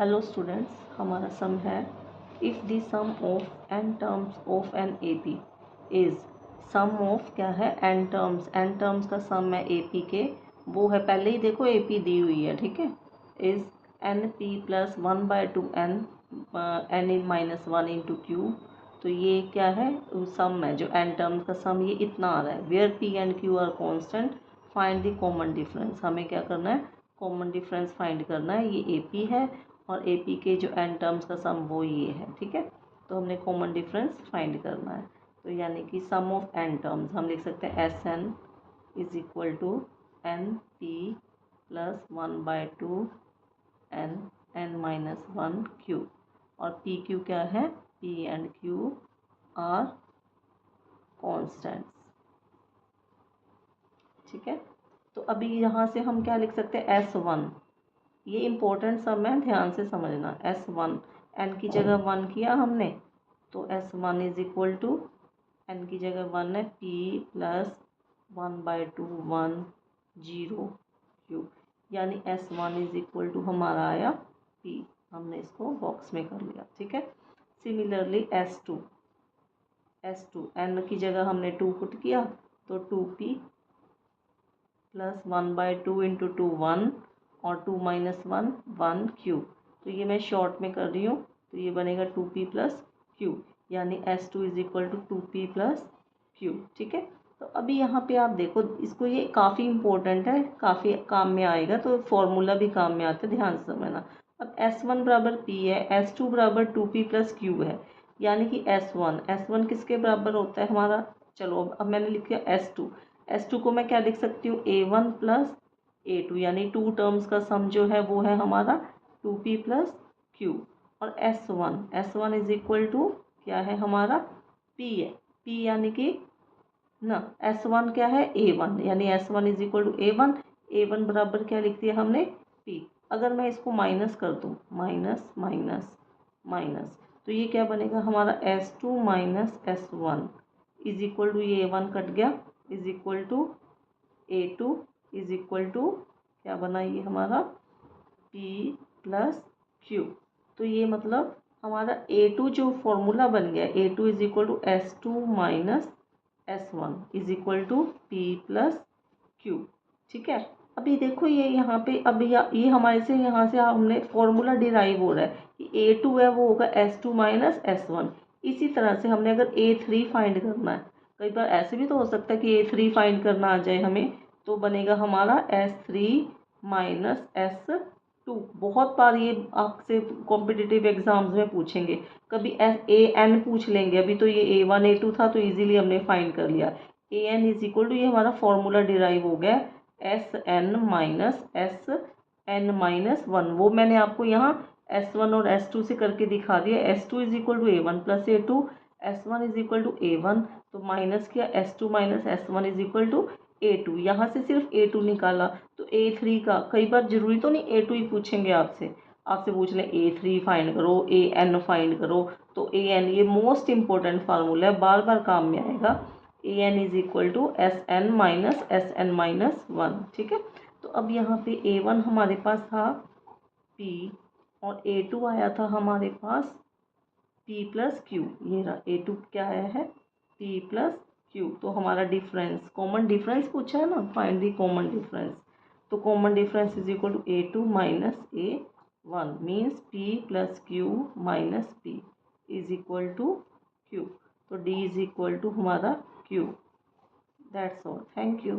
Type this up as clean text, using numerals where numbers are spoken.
Hello students, हमारा sum है if the sum of n terms of an AP is sum of क्या है N terms का सम है एपी के, वो है पहले ही देखो एपी दी हुई है, ठीक है। Is n p plus 1/2 n n -1 into q. तो ये क्या है, सम है जो एन टर्म्स का सम ये इतना आ रहा है। Where p and q are constant find the common difference. हमें क्या करना है, कॉमन डिफरेंस फाइंड करना है। ये एपी है और एपी के जो एन टर्म्स का सम वो ये है, ठीक है। तो हमने कॉमन डिफरेंस फाइंड करना है। तो यानी कि सम ऑफ एन टर्म्स हम लिख सकते हैं S n is equal to n p plus 1/2 n -1 q. और पी क्यू क्या है, p and q are constants, ठीक है। तो अभी यहाँ से हम क्या लिख सकते हैं, S1। ये इम्पोर्टेंट सम है, ध्यान से समझना। S1 एन की जगह 1 किया हमने, तो S1 is equal to N की जगह 1 है P प्लस 1/2 1 0 क्यू। यानी S1 इज इक्वल टू हमारा आया P। हमने इसको बॉक्स में कर लिया, ठीक है। सिमिलरली S2 एन की जगह हमने 2 पुट किया, तो 2P प्लस 1/2 इंटू 2 1 और 2 - 1 1 क्यू। तो ये मैं शॉर्ट में कर रही हूँ, तो ये बनेगा 2P प्लस क्यू। यानी S2 is equal to 2P plus q, ठीक है। तो अभी यहाँ पे आप देखो, इसको ये काफ़ी इम्पोर्टेंट है, काफ़ी काम में आएगा, तो फॉर्मूला भी काम में आता है, ध्यान से समझना। अब S1 बराबर P है, S2 बराबर 2P प्लस क्यू है। यानी कि S1 किसके बराबर होता है हमारा, चलो अब मैंने लिख दिया S2 को मैं क्या लिख सकती हूँ, A1 प्लस A2। यानी 2 टर्म्स का सम जो है वो है हमारा 2P प्लस क्यू। और S1 इज इक्वल टू क्या है हमारा, P है। P यानी कि ना S1 क्या है, A1। यानी S1 is equal to A1 बराबर क्या लिख दिया हमने, P। अगर मैं इसको माइनस कर दूँ, माइनस माइनस माइनस, तो ये क्या बनेगा हमारा S2 minus S1 is equal to, ये A1 कट गया, is equal to A2 is equal to क्या बना ये हमारा P प्लस क्यू। तो ये मतलब हमारा A2 जो फॉर्मूला बन गया, A2 is equal to S2 minus S1 is equal to P plus q, ठीक है। अभी देखो ये यहाँ पे, अब ये हमारे से यहाँ से हमने फॉर्मूला डिराइव हो रहा है कि A2 है वो होगा S2 माइनस S1। इसी तरह से हमने अगर A3 फाइंड करना है, कई बार ऐसे भी तो हो सकता है कि A3 फाइंड करना आ जाए हमें, तो बनेगा हमारा S3 माइनस S2। बहुत बार ये आपसे कॉम्पिटिटिव एग्जाम्स में पूछेंगे, कभी AN पूछ लेंगे। अभी तो ये A1 A2 था तो इजीली हमने फाइंड कर लिया। AN इज इक्वल टू, ये हमारा फॉर्मूला डिराइव हो गया SN माइनस SN-1। वो मैंने आपको यहाँ S1 और S2 से करके दिखा दिया। S2 is equal to A1 plus A2, S1 is equal to A1, तो माइनस किया S2 minus S1 is equal to A2। यहाँ से सिर्फ A2 निकाला, तो A3 का, कई बार जरूरी तो नहीं A2 ही पूछेंगे आपसे पूछ लें A3 फाइंड करो, AN फाइंड करो। तो AN ये मोस्ट इंपॉर्टेंट फार्मूला है, बार बार काम में आएगा। AN is equal to SN-1, ठीक है। तो अब यहाँ पे A1 हमारे पास था P और A2 आया था हमारे पास P प्लस क्यू। ये रहा A2 क्या आया है, P प्लस क्यू। तो हमारा डिफरेंस, कॉमन डिफरेंस पूछा है ना, फाइंड दी कॉमन डिफरेंस। तो common difference is equal to A2 minus A1 means P plus q minus P is equal to q. तो D इज इक्वल टू हमारा q. That's all, thank you.